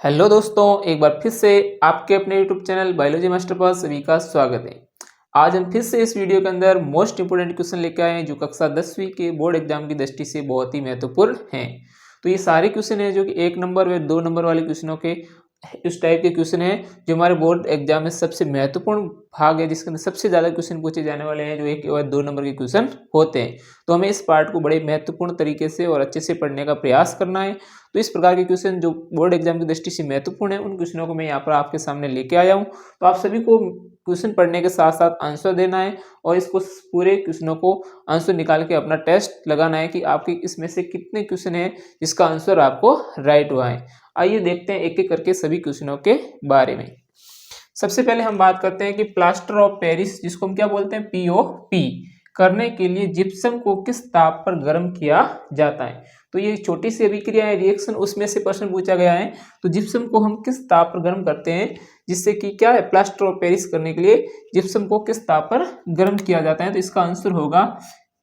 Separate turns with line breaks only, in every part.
Hello दोस्तों, एक बार फिर से आपके अपने यूट्यूब चैनल बायोलॉजी मास्टर पर सभी का स्वागत है। आज हम फिर से इस वीडियो के अंदर मोस्ट इंपोर्टेंट क्वेश्चन लेके आए हैं जो कक्षा 10वीं के बोर्ड एग्जाम की दृष्टि से बहुत ही महत्वपूर्ण हैं। तो ये सारे क्वेश्चन हैं जो कि 1 नंबर व 2 नंबर वाले क्वेश्चनों के इस टाइप के क्वेश्चन हैं जो हमारे बोर्ड एग्जाम में सबसे महत्वपूर्ण भाग है, जिसके अंदर सबसे ज़्यादा क्वेश्चन पूछे जाने वाले हैं, जो 1 व 2 नंबर के क्वेश्चन होते हैं। तो हमें इस पार्ट को बड़े महत्वपूर्ण तरीके से और अच्छे से पढ़ने का प्रयास करना है। तो इस प्रकार के क्वेश्चन जो बोर्ड एग्जाम की दृष्टि से महत्वपूर्ण है, उन क्वेश्चनों को मैं यहाँ पर आपके सामने लेके आया हूँ। तो आप सभी को क्वेश्चन पढ़ने के साथ साथ आंसर देना है और इसको पूरे क्वेश्चनों को आंसर निकाल के अपना टेस्ट लगाना है कि आपके इसमें से कितने क्वेश्चन है जिसका आंसर आपको राइट हुआ है। आइए देखते हैं एक एक करके सभी क्वेश्चनों के बारे में। सबसे पहले हम बात करते हैं कि प्लास्टर ऑफ पेरिस, जिसको हम क्या बोलते हैं, पीओपी, करने के लिए जिप्सम को किस ताप पर गर्म किया जाता है। तो ये छोटी सी अभिक्रिया है, रिएक्शन, उसमें से प्रश्न पूछा गया है। तो जिप्सम को हम किस ताप पर गर्म करते हैं, जिससे कि क्या है, प्लास्टर ऑफ पेरिस करने के लिए जिप्सम को किस ताप पर गर्म किया जाता है। तो इसका आंसर होगा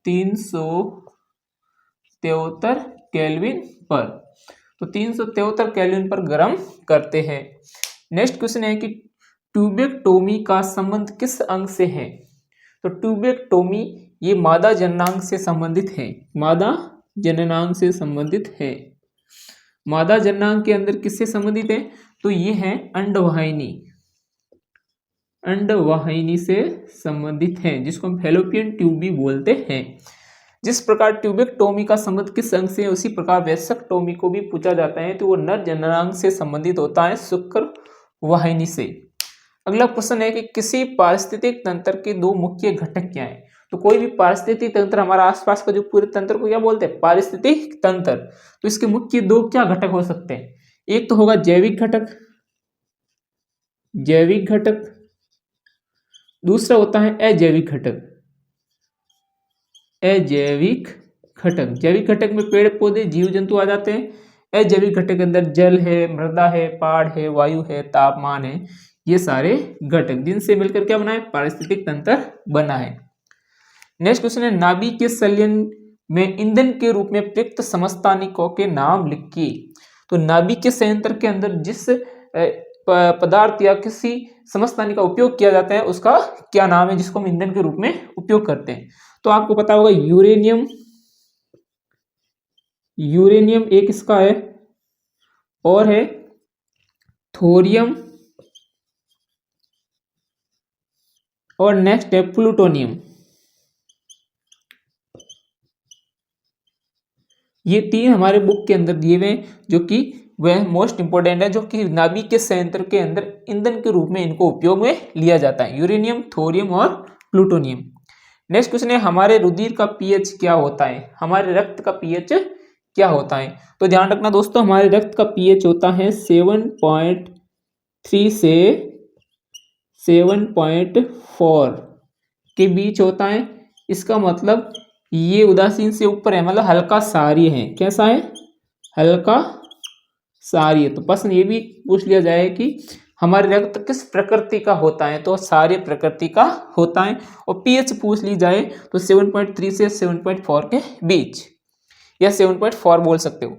373 केल्विन पर। तो 373 केल्विन पर गर्म करते हैं। नेक्स्ट क्वेश्चन है कि ट्यूबेक्टोमी का संबंध किस अंग से है। तो ट्यूबेक्टोमी ये मादा जननांग से संबंधित है, मादा जननांग से संबंधित है। मादा जननांग के अंदर किससे संबंधित है, तो ये है अंडवाहिनी, अंडवाहिनी से संबंधित है, जिसको हम फैलोपियन ट्यूब भी बोलते हैं। जिस प्रकार ट्यूबेक्टोमी का संबंध किस अंग से है, उसी प्रकार वेसक्टोमी को भी पूछा जाता है, तो वो नर जननांग से संबंधित होता है, शुक्र वाहिनी से। अगला प्रश्न है कि किसी पारिस्थितिक तंत्र के दो मुख्य घटक क्या है। तो कोई भी पारिस्थितिक तंत्र, हमारा आसपास का जो पूरे तंत्र को क्या बोलते हैं, पारिस्थितिक तंत्र। तो इसके मुख्य दो क्या घटक हो सकते हैं, एक तो होगा जैविक घटक, जैविक घटक, दूसरा होता है अजैविक घटक, अजैविक घटक। जैविक घटक में पेड़ पौधे जीव जंतु आ जाते हैं। अजैविक घटक के अंदर जल है, मृदा है, पहाड़ है, वायु है, तापमान है, ये सारे घटक जिनसे मिलकर क्या बना है, पारिस्थितिक तंत्र बना है। नेक्स्ट क्वेश्चन है, नाभिक के संलयन में ईंधन के रूप में प्रयुक्त समस्थानिकों के नाम लिखिए। तो नाभिक के संयंत्र के अंदर जिस पदार्थ या किसी समस्थानिक का उपयोग किया जाता है, उसका क्या नाम है, जिसको हम ईंधन के रूप में उपयोग करते हैं। तो आपको पता होगा यूरेनियम, यूरेनियम एक इसका है, और है थोरियम, और नेक्स्ट है प्लूटोनियम। ये तीन हमारे बुक के अंदर दिए हुए हैं, जो कि वह मोस्ट इंपोर्टेंट है, जो कि नाभिक के संयंत्र के अंदर ईंधन के रूप में इनको उपयोग में लिया जाता है, यूरेनियम, थोरियम और प्लूटोनियम। नेक्स्ट क्वेश्चन है, हमारे रुधिर का पीएच क्या होता है, हमारे रक्त का पीएच क्या होता है। तो ध्यान रखना दोस्तों, हमारे रक्त का पीएच होता है 7.3 से 7.4 के बीच होता है। इसका मतलब ये उदासीन से ऊपर है, मतलब हल्का सारी है। कैसा है, हल्का सारी है। तो प्रश्न ये भी पूछ लिया जाए कि हमारे रक्त किस प्रकृति का होता है, तो सारे प्रकृति का होता है। और पीएच पूछ ली जाए तो 7.3 से 7.4 के बीच, या 7.4 बोल सकते हो।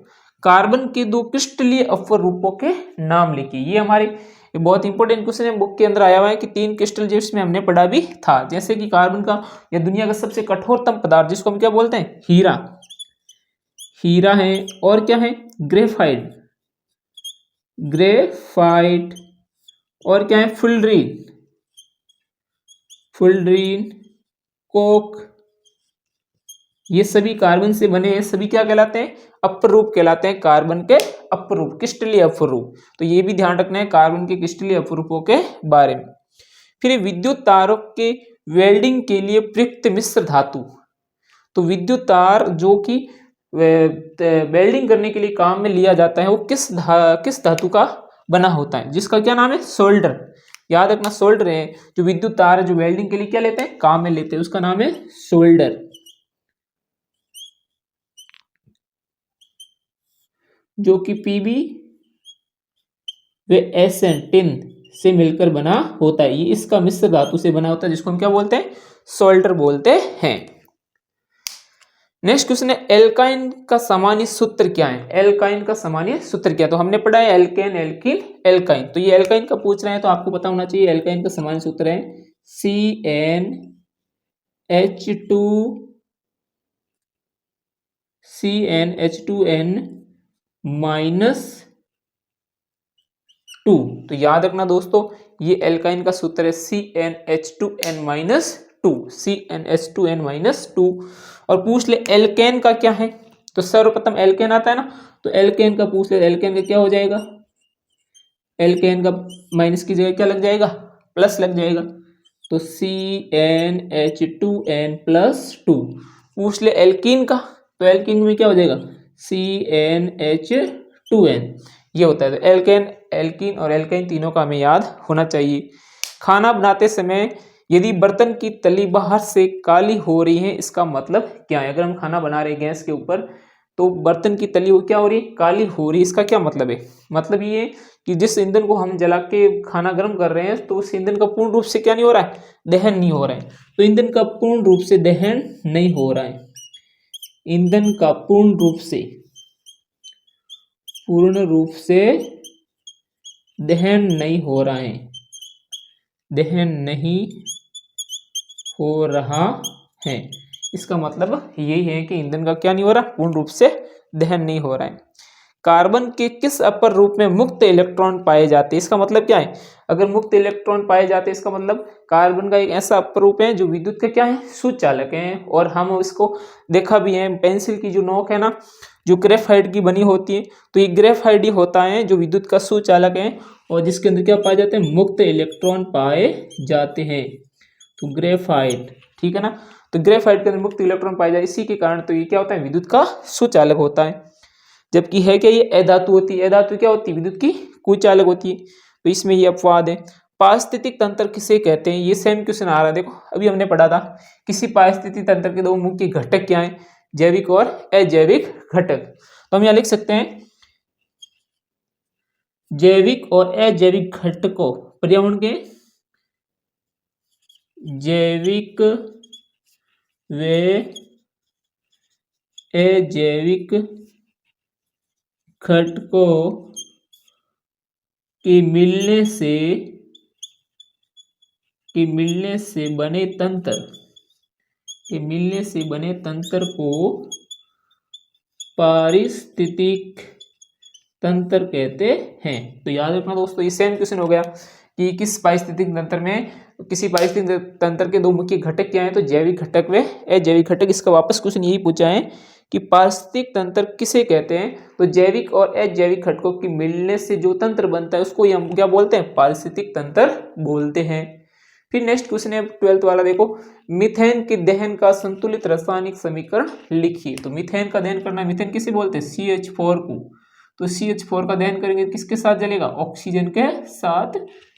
कार्बन के दो क्रिस्टलीय अपवर रूपों के नाम लिखिए। ये हमारे बहुत इंपॉर्टेंट क्वेश्चन है, बुक के अंदर आया हुआ है कि 3 क्रिस्टल जिसमें हमने पढ़ा भी था, जैसे कि कार्बन का या दुनिया का सबसे कठोरतम पदार्थ, जिसको हम क्या बोलते हैं, हीरा, हीरा है। और क्या है, ग्रेफाइट, ग्रेफाइट। और क्या है, फुलरीन, फुलरीन, कोक। ये सभी कार्बन से बने हैं, सभी क्या कहलाते हैं, अपर रूप कहलाते हैं, कार्बन के अपर रूप, क्रिस्टलीय अपर रूप। तो ये भी ध्यान रखना है कार्बन के क्रिस्टलीय अपर रूपों के बारे में। फिर विद्युत तारों के वेल्डिंग के लिए प्रयुक्त मिश्र धातु। तो विद्युत तार जो कि वेल्डिंग करने के लिए काम में लिया जाता है, वो किस धातु का बना होता है, जिसका क्या नाम है, सोल्डर। याद रखना, सोल्डर है जो विद्युत तार है, जो वेल्डिंग के लिए क्या लेते हैं, काम में लेते हैं, उसका नाम है सोल्डर, जो कि पीबी व एसएन, टिन से मिलकर बना होता है। ये इसका मिश्र धातु से बना होता है, जिसको हम क्या बोलते हैं, सोल्डर बोलते हैं। नेक्स्ट क्वेश्चन है एल्काइन का सामान्य सूत्र क्या है। एल्काइन का सामान्य सूत्र क्या है, तो हमने पढ़ा है एल्केन, एल्किन, एल्काइन। तो ये एल्काइन का पूछ रहे हैं तो आपको पता होना चाहिए। एल्काइन का सामान्य सूत्र है CnH2n -2। तो याद रखना दोस्तों, ये एल्काइन का सूत्र है CnH2n-2। और पूछ ले एल्केन का क्या है, तो सर्वप्रथम एल्केन आता है ना, तो एल्केन का पूछ ले। एल्केन का क्या हो जाएगा, एल्केन का माइनस की जगह क्या लग जाएगा, प्लस लग जाएगा। तो CnH2n+2। पूछ ले एल्कीन का, तो एल्कीन में क्या हो जाएगा CnH2n। ये होता है। तो एल्केन, एल्कीन और एल्काइन तीनों का हमें याद होना चाहिए। खाना बनाते समय यदि बर्तन की तली बाहर से काली हो रही है, इसका मतलब क्या है। अगर हम खाना बना रहे हैं गैस के ऊपर, तो बर्तन की तली वो क्या हो रही है, काली हो रही है। इसका क्या मतलब है, मतलब ये कि जिस ईंधन को हम जला के खाना गर्म कर रहे हैं, तो उस ईंधन का पूर्ण रूप से क्या नहीं हो रहा है, दहन नहीं हो रहा है। तो ईंधन का पूर्ण रूप से दहन नहीं हो रहा है, ईंधन का पूर्ण रूप से दहन नहीं हो रहा है, दहन नहीं हो रहा है। इसका मतलब यही है कि ईंधन का क्या नहीं हो रहा, पूर्ण रूप से दहन नहीं हो रहा है। कार्बन के किस अपर रूप में मुक्त इलेक्ट्रॉन पाए जाते हैं, इसका मतलब क्या है। अगर मुक्त इलेक्ट्रॉन पाए जाते हैं, इसका मतलब कार्बन का एक ऐसा अपर रूप है जो विद्युत का क्या है, सुचालक है। और हम इसको देखा भी है, पेंसिल की जो नोक है ना, जो ग्रेफाइट की बनी होती है, तो ये ग्रेफाइट ही होता है जो विद्युत का सुचालक है, और जिसके अंदर क्या पाए जाते हैं, मुक्त इलेक्ट्रॉन पाए जाते हैं। तो ग्रेफाइट, ठीक है ना, तो ग्रेफाइट के अंदर मुक्त इलेक्ट्रॉन पाए जाते, इसी के कारण तो ये क्या होता है, विद्युत का सुचालक होता है। जबकि है क्या, ये अधातु होती है। अधातु क्या होती है, विद्युत की कुचालक होती है। तो इसमें ये अपवाद है। पारिस्थितिक तंत्र किसे कहते हैं, ये सेम क्वेश्चन आ रहा है। देखो अभी हमने पढ़ा था, किसी पारिस्थितिक तंत्र के दो मुख्य घटक क्या हैं, जैविक और अजैविक घटक। तो हम यहाँ लिख सकते हैं जैविक और अजैविक घटकों, पर्यावरण के जैविक व अजैविक घटकों के मिलने से बने तंत्र को पारिस्थितिक तंत्र कहते हैं। तो याद रखना दोस्तों, ये सेम क्वेश्चन हो गया कि किस पारिस्थितिक तंत्र में, किसी पारिस्थितिक तंत्र के दो मुख्य घटक क्या हैं, तो जैविक घटक व अजैविक घटक। इसका वापस क्वेश्चन यही पूछा है कि पारिस्थितिक तंत्र किसे कहते हैं, तो जैविक और अजैविक घटकों के मिलने से जो तंत्र बनता है उसको हम क्या बोलते हैं, पारिस्थितिक तंत्र बोलते हैं। फिर नेक्स्ट क्वेश्चन है 12th वाला, देखो मीथेन के दहन का संतुलित रासायनिक समीकरण लिखिए। तो मीथेन का दहन करना, मीथेन किसे बोलते हैं, CH4 को। तो CH4 का दहन करेंगे किसके साथ जलेगा, ऑक्सीजन के साथ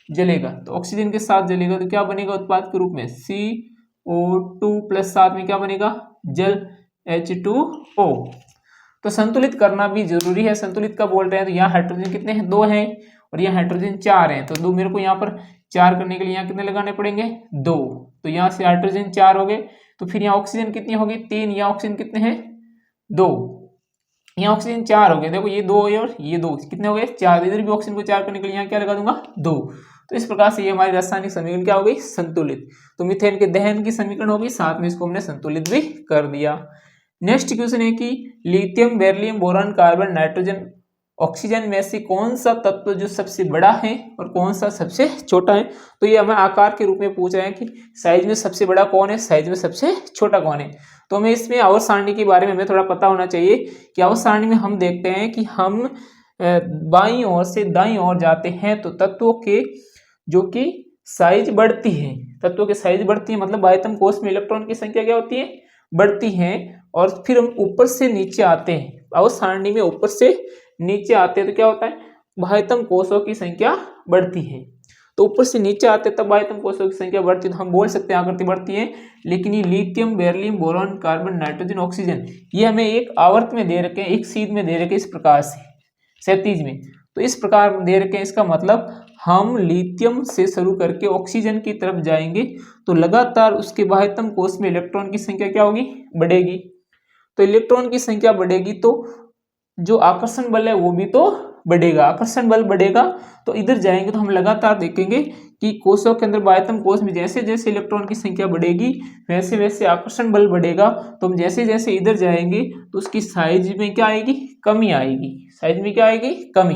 जलेगा। तो ऑक्सीजन के साथ जलेगा तो क्या बनेगा उत्पाद के रूप में, CO2 प्लस साथ में क्या बनेगा, जल, H2O। तो संतुलित करना भी जरूरी है। संतुलित का बोल रहे हैं, तो यहाँ हाइड्रोजन कितने हैं, 2 हैं, और यहाँ हाइड्रोजन 4 हैं। तो दो मेरे को यहाँ पर 4 करने के लिए यहाँ कितने लगाने पड़ेंगे, 2। तो यहाँ से हाइड्रोजन 4 हो गए। तो फिर यहाँ ऑक्सीजन कितनी होगी, 3। यहाँ ऑक्सीजन कितने हैं, 2। यहाँ ऑक्सीजन 4 हो गए। देखो ये 2 और ये 2 कितने हो गए, 4। इधर भी ऑक्सीजन को 4 करने के लिए यहाँ क्या लगा दूंगा, 2। तो इस प्रकार से ये हमारी रासायनिक समीकरण क्या हो गई, संतुलित। तो मीथेन के दहन की समीकरण होगी, साथ में इसको हमने संतुलित भी कर दिया। नेक्स्ट क्वेश्चन है कि lithium, beryllium, boron, carbon, nitrogen, oxygen में से कौन सा तत्व जो सबसे बड़ा है और कौन सा सबसे छोटा है। तो ये हमें आकार के रूप में पूछ रहे हैं कि साइज में सबसे बड़ा कौन है, साइज में सबसे छोटा कौन है। तो हमें इसमें आवर्त सारणी के बारे में हमें थोड़ा पता होना चाहिए कि आवर्त सारणी में हम देखते हैं कि हम बाईं ओर से दाईं ओर जाते हैं तो तत्वों के जो कि साइज बढ़ती है, तत्वों की साइज बढ़ती है, मतलब आयतन कोश में इलेक्ट्रॉन की संख्या क्या होती है, बढ़ती है। और फिर हम ऊपर से नीचे आते हैं, आवर्त सारणी में ऊपर से नीचे आते हैं तो क्या होता है, बाह्यतम कोशों की संख्या बढ़ती है। तो ऊपर से नीचे आते तब बाह्यतम कोशों की संख्या बढ़ती है, तो हम बोल सकते हैं आकृति बढ़ती है। लेकिन ये lithium, beryllium, boron, carbon, nitrogen, oxygen ये हमें एक आवर्त में दे रखे हैं, एक सीध में दे रखे हैं, इस प्रकार से क्षैतिज में। तो इस प्रकार दे रखे हैं, इसका मतलब हम लिथियम से शुरू करके ऑक्सीजन की तरफ जाएंगे तो लगातार उसके बाह्यतम कोश में इलेक्ट्रॉन की संख्या क्या होगी, बढ़ेगी। तो इलेक्ट्रॉन की संख्या बढ़ेगी तो जो आकर्षण बल है वो भी तो बढ़ेगा। आकर्षण बल बढ़ेगा तो इधर जाएंगे तो हम लगातार देखेंगे कि कोशों के अंदर बाह्यतम कोश में जैसे जैसे इलेक्ट्रॉन की संख्या बढ़ेगी वैसे वैसे आकर्षण बल बढ़ेगा। तो हम जैसे जैसे इधर जाएंगे तो उसकी साइज में क्या आएगी, कमी आएगी। साइज में क्या आएगी, कमी।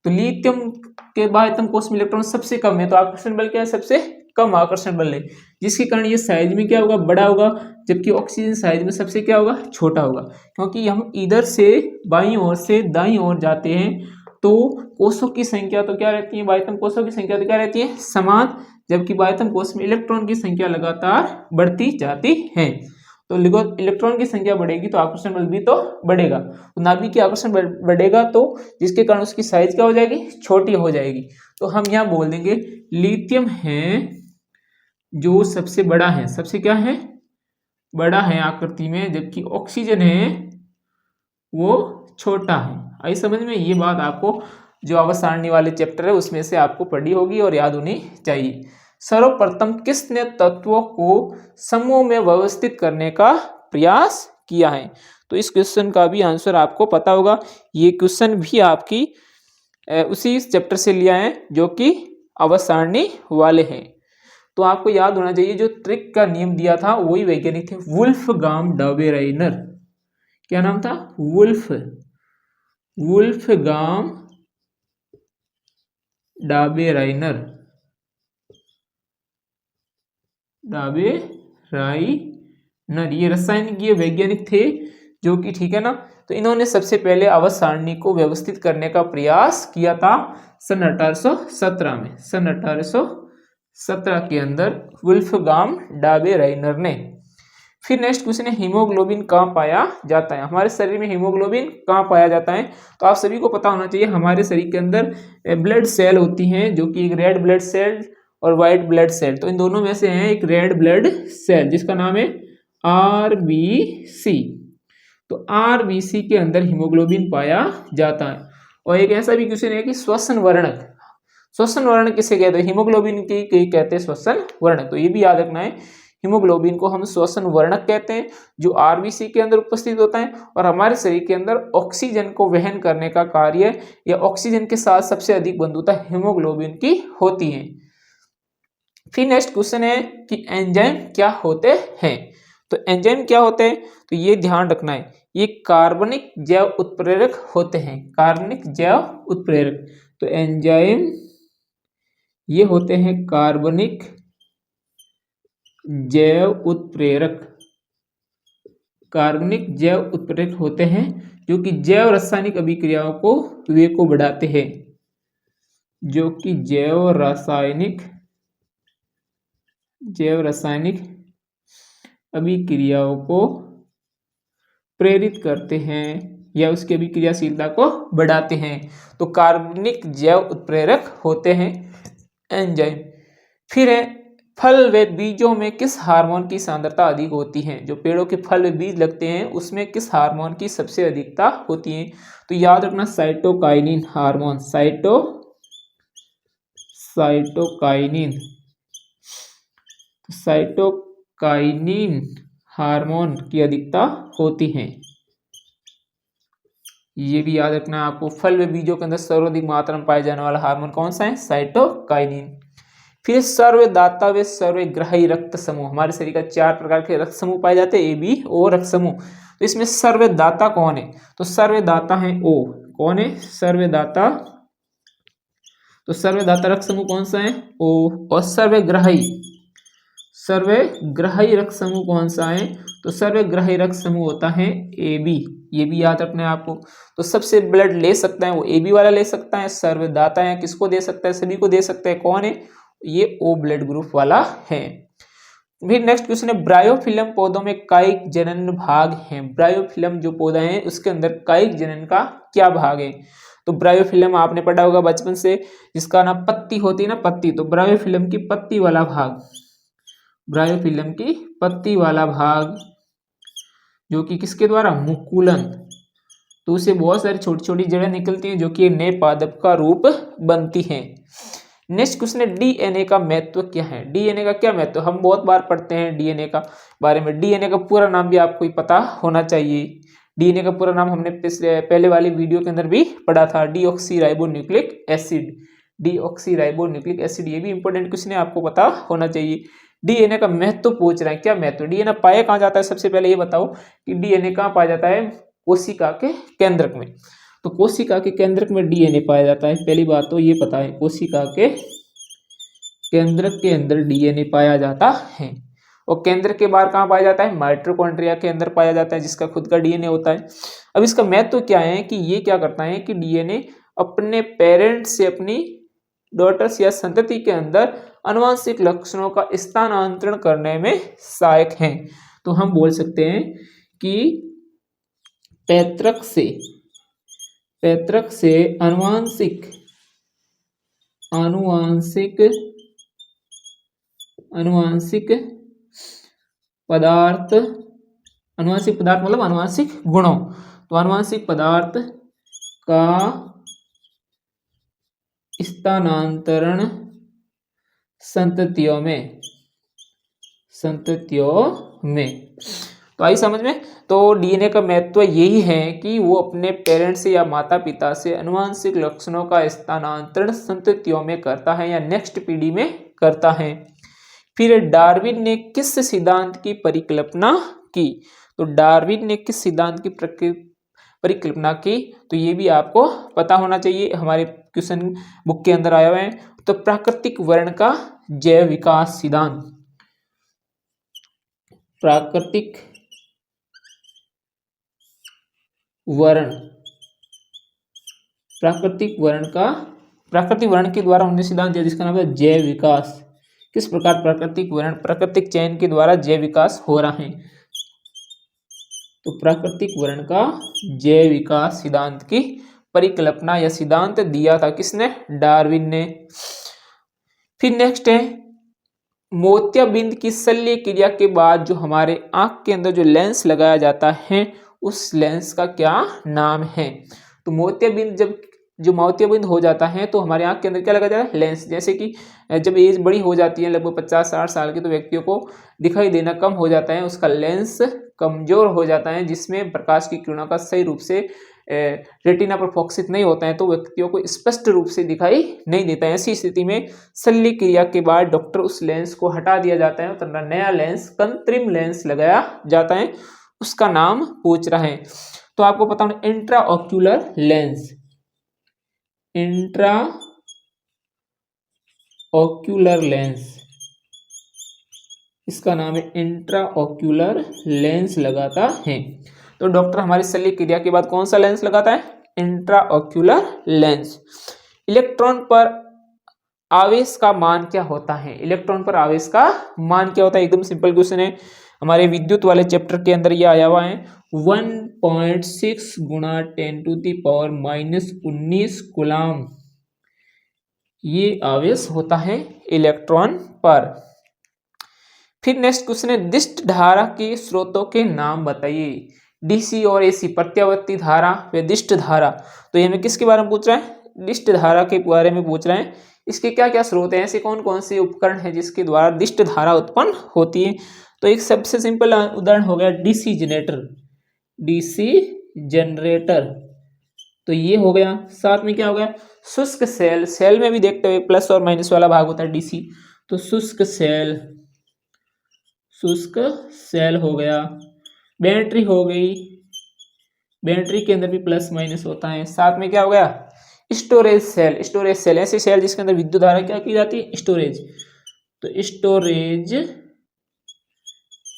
तो लिथियम के बाह्यतम कोश में इलेक्ट्रॉन सबसे कम है तो आकर्षण बल क्या है, सबसे कम आकर्षण बल है, जिसके कारण ये साइज में क्या होगा, बड़ा होगा, जबकि ऑक्सीजन साइज में सबसे क्या होगा, छोटा होगा। क्योंकि हम इधर से बाईं ओर से दाईं ओर जाते हैं तो कोशों की संख्या तो क्या रहती है, बाह्यतम कोशों की संख्या तो क्या रहती है, समान, जबकि बाह्यतम कोश में इलेक्ट्रॉन की संख्या लगातार बढ़ती जाती है। तो इलेक्ट्रॉन की संख्या बढ़ेगी तो आकर्षण बल भी तो बढ़ेगा। तो नाभिक की आकर्षण बल बढ़ेगा तो जिसके कारण उसकी साइज क्या हो जाएगी, छोटी हो जाएगी। तो हम यहाँ बोल देंगे लिथियम है जो सबसे बड़ा है, सबसे क्या है, बड़ा है आकृति में, जबकि ऑक्सीजन है वो छोटा है। आई समझ में? ये बात आपको जो आवर्त सारणी वाले चैप्टर है उसमें से आपको पढ़ी होगी और याद होनी चाहिए। सर्वप्रथम किसने तत्वों को समूह में व्यवस्थित करने का प्रयास किया है? तो इस क्वेश्चन का भी आंसर आपको पता होगा। ये क्वेश्चन भी आपकी उसी चैप्टर से लिया है जो कि आवर्त सारणी वाले हैं। तो आपको याद होना चाहिए जो ट्रिक का नियम दिया था वही वैज्ञानिक थे वुल्फगांग डाबेराइनर। क्या नाम था? वुल्फगांग डाबेराइनर। ये रसायनिक वैज्ञानिक थे जो कि, ठीक है ना, तो इन्होंने सबसे पहले आवर्त सारणी को व्यवस्थित करने का प्रयास किया था सन 1817 में। सन 1817 के अंदर वुल्फगांग डाबेराइनर ने। फिर नेक्स्ट क्वेश्चन है हीमोग्लोबिन कहाँ पाया जाता है? हमारे शरीर में हीमोग्लोबिन कहाँ पाया जाता है? तो आप सभी को पता होना चाहिए हमारे शरीर के अंदर ब्लड सेल होती हैं जो कि एक रेड ब्लड सेल और व्हाइट ब्लड सेल। तो इन दोनों में से है एक रेड ब्लड सेल जिसका नाम है आरबीसी। तो आरबीसी के अंदर हीमोग्लोबिन पाया जाता है। और एक ऐसा भी क्वेश्चन है कि श्वसन वर्णक, श्वसन वर्णक किसे कहते हैं? हीमोग्लोबिन की कहते हैं श्वसन वर्णक। तो ये भी याद रखना है, हीमोग्लोबिन को हम श्वसन वर्णक कहते हैं जो आरबीसी के अंदर उपस्थित होता है और हमारे शरीर के अंदर ऑक्सीजन को वहन करने का कार्य या ऑक्सीजन के साथ सबसे अधिक बंधुता हीमोग्लोबिन की होती है। फिर नेक्स्ट क्वेश्चन है कि एंजाइम क्या होते हैं? तो एंजाइम क्या होते हैं? तो ये ध्यान रखना है, ये कार्बनिक जैव उत्प्रेरक होते हैं। कार्बनिक जैव उत्प्रेरक। तो एंजाइम ये होते हैं कार्बनिक जैव उत्प्रेरक। कार्बनिक जैव उत्प्रेरक होते हैं जो कि जैव रासायनिक अभिक्रियाओं को वे को बढ़ाते हैं, जो कि जैव रासायनिक अभिक्रियाओं को प्रेरित करते हैं या उसकी अभिक्रियाशीलता को बढ़ाते हैं। तो कार्बनिक जैव उत्प्रेरक होते हैं एंजाइम। फिर है फल व बीजों में किस हार्मोन की सांद्रता अधिक होती है? जो पेड़ों के फल व बीज लगते हैं उसमें किस हार्मोन की सबसे अधिकता होती है? तो याद रखना साइटोकाइनिन हार्मोन। साइटोकाइनिन हार्मोन की अधिकता होती है। ये भी याद रखना है आपको। फल व बीजों के अंदर सर्वाधिक मात्रा में पाए जाने वाला हार्मोन कौन सा है? साइटोकाइनिन। फिर सर्वदाता व सर्वग्राही रक्त समूह। हमारे शरीर का 4 प्रकार के रक्त समूह पाए जाते हैं, ए बी ओ रक्त समूह। तो इसमें सर्वदाता कौन है? तो सर्वदाता है ओ। कौन है सर्वदाता? तो सर्वदाता रक्त समूह कौन सा है? ओ। और सर्वग्राही रक्त समूह कौन सा है? तो सर्वग्राही रक्त समूह होता है ए बी। ये भी याद रखना है आपको। तो सबसे ब्लड ले सकता है वो ए बी वाला ले सकता है। सर्वदाता है किसको दे सकता है? सभी को दे सकता है। कौन है? ये ओ ब्लड ग्रुप वाला है। फिर नेक्स्ट क्वेश्चन है ब्रायोफिल्म पौधों में कायिक जनन भाग है। ब्रायोफिल्म जो पौधा है उसके अंदर कायिक जनन का क्या भाग है? तो ब्रायोफिल्म आपने पढ़ा होगा बचपन से, जिसका नाम पत्ती होती है ना, पत्ती। तो ब्रायोफिल्म की पत्ती वाला भाग, ब्रायोफिल्म की पत्ती वाला भाग जो कि किसके द्वारा? मुकुलन। तो उसे बहुत सारी छोटी छोटी जड़ें निकलती हैं जो कि नए पादप का रूप बनती हैं। नेक्स्ट क्वेश्चन है डीएनए का महत्व क्या है। डीएनए का क्या महत्व, हम बहुत बार पढ़ते हैं डीएनए का बारे में। डीएनए का पूरा नाम भी आपको पता होना चाहिए। डीएनए का पूरा नाम हमने पहले वाली वीडियो के अंदर भी पढ़ा था, deoxy ribo nucleic acid. Deoxy ribo nucleic acid, ये भी इंपॉर्टेंट क्वेश्चन है, आपको पता होना चाहिए। डीएनए का महत्व पूछ रहे हैं, क्या महत्व। डीएनए पाया कहाँ जाता है, सबसे पहले ये बताओ कि डीएनए कहाँ पाया जाता है। कोशिका के केंद्रक में। तो कोशिका के केंद्रक में डीएनए पाया जाता है, पहली बात तो ये पता है। कोशिका के केंद्रक के अंदर डीएनए पाया जाता है। और केंद्र के बाहर कहाँ पाया जाता है, माइटोकॉन्ड्रिया के अंदर पाया जाता है, जिसका खुद का डीएनए होता है। अब इसका महत्व क्या है कि ये क्या करता है कि डीएनए अपने पेरेंट्स से अपनी डॉटर्स या संतति के अंदर आनुवंशिक लक्षणों का स्थानांतरण करने में सहायक है। तो हम बोल सकते हैं कि पैतृक से आनुवंशिक पदार्थ मतलब आनुवंशिक गुणों। तो आनुवंशिक पदार्थ का स्थानांतरण संततियों में। तो आई समझ में। तो डीएनए का महत्व यही है कि वो अपने पेरेंट्स या माता पिता से आनुवंशिक लक्षणों का स्थानांतरण संततियों में करता है या नेक्स्ट पीढ़ी में करता है। फिर डार्विन ने किस सिद्धांत की परिकल्पना की। तो डार्विन ने किस सिद्धांत की परिकल्पना की, तो ये भी आपको पता होना चाहिए, हमारे क्वेश्चन बुक के अंदर आया हुआ है। तो प्राकृतिक वर्ण का जैव विकास सिद्धांत। प्राकृतिक वर्ण के द्वारा उन्होंने सिद्धांत दिया जिसका नाम है जैव विकास। किस प्रकार प्राकृतिक चयन के द्वारा जैव विकास हो रहा है। तो प्राकृतिक वर्ण का जैव विकास सिद्धांत की परिकल्पना या सिद्धांत दिया था किसने, डार्विन ने। फिर नेक्स्ट है मोतियाबिंद की शल्य क्रिया के बाद जो हमारे आंख के अंदर जो लेंस लगाया जाता है उस लेंस का क्या नाम है। तो मोतियाबिंद हो जाता है तो हमारे आंख के अंदर क्या लगा जाता है, लेंस। जैसे कि जब एज बड़ी हो जाती है लगभग 50-60 साल की, तो व्यक्तियों को दिखाई देना कम हो जाता है, उसका लेंस कमजोर हो जाता है, जिसमें प्रकाश की किरणों का सही रूप से रेटिना पर फोकसित नहीं होता है, तो व्यक्तियों को स्पष्ट रूप से दिखाई नहीं देता है। ऐसी स्थिति में शल्य क्रिया के बाद डॉक्टर उस लेंस को हटा दिया जाता है तो नया लेंस, कृत्रिम लेंस लगाया जाता है, उसका नाम पूछ रहा है। तो आपको पता होना इंट्राओक्यूलर लेंस। इंट्राओक्यूलर लेंस, इसका नाम है इंट्राओक्यूलर लेंस लगाता है। तो डॉक्टर हमारी शल्य क्रिया के बाद कौन सा लेंस लगाता है, इंट्राओक्यूलर लेंस। इलेक्ट्रॉन पर आवेश का मान क्या होता है। इलेक्ट्रॉन पर आवेश का मान क्या होता है, एकदम सिंपल क्वेश्चन है, हमारे विद्युत वाले चैप्टर के अंदर ये आया हुआ है। 1.6 गुणा 10⁻⁻19 कूलम ये आवेश होता है इलेक्ट्रॉन पर। फिर नेक्स्ट क्वेश्चन है दिष्ट धारा के स्रोतों के नाम बताइए। डीसी और एसी, प्रत्यावर्ती धारा व दिष्ट धारा। तो ये हमें किसके बारे में पूछ रहा है, दिष्ट धारा के बारे में पूछ रहे हैं। इसके क्या क्या स्रोत हैं, ऐसे कौन कौन से उपकरण हैं जिसके द्वारा दिष्ट धारा उत्पन्न होती है। तो एक सबसे सिंपल उदाहरण हो गया डीसी जनरेटर। तो ये हो गया। साथ में क्या हो गया, शुष्क सेल में भी देखते हुए प्लस और माइनस वाला भाग होता है डीसी। तो शुष्क सेल हो गया। बैटरी हो गई, बैटरी के अंदर भी प्लस माइनस होता है। साथ में क्या हो गया, स्टोरेज सेल, ऐसे सेल जिसके अंदर विद्युत धारा क्या की जाती है, स्टोरेज। तो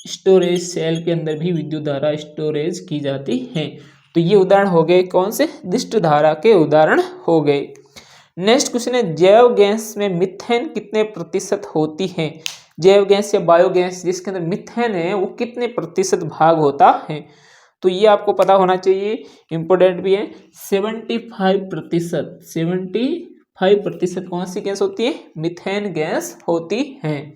स्टोरेज सेल के अंदर भी विद्युत धारा स्टोरेज की जाती है। तो ये उदाहरण हो गए कौन से, दिष्ट धारा के उदाहरण हो गए। नेक्स्ट क्वेश्चन है जैव गैस में मीथेन कितने प्रतिशत होती है। जैव गैस या बायोगैस जिसके अंदर मीथेन है वो कितने प्रतिशत भाग होता है। तो ये आपको पता होना चाहिए, इंपोर्टेंट भी है। 75% कौन सी गैस होती है, मीथेन गैस होती है।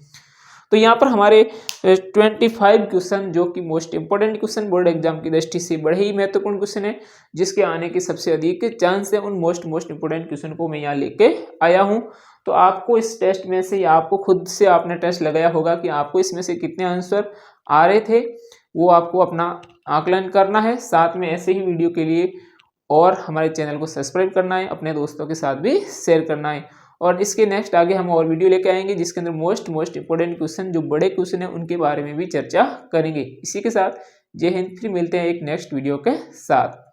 तो यहाँ पर हमारे 25 क्वेश्चन जो कि most important question board exam की दृष्टि से बड़े ही महत्वपूर्ण क्वेश्चन है, जिसके आने के सबसे अधिक चांस है, उन मोस्ट इंपोर्टेंट क्वेश्चन को मैं यहाँ लेके आया हूँ। तो तो आपको इस टेस्ट में से या आपको खुद से आपने टेस्ट लगाया होगा कि आपको इसमें से कितने आंसर आ रहे थे, वो आपको अपना आकलन करना है। साथ में ऐसे ही वीडियो के लिए और हमारे चैनल को सब्सक्राइब करना है, अपने दोस्तों के साथ भी शेयर करना है। और इसके नेक्स्ट आगे हम और वीडियो लेके आएंगे जिसके अंदर मोस्ट इंपॉर्टेंट क्वेश्चन, जो बड़े क्वेश्चन है उनके बारे में भी चर्चा करेंगे। इसी के साथ जय हिंद, फिर मिलते हैं एक नेक्स्ट वीडियो के साथ।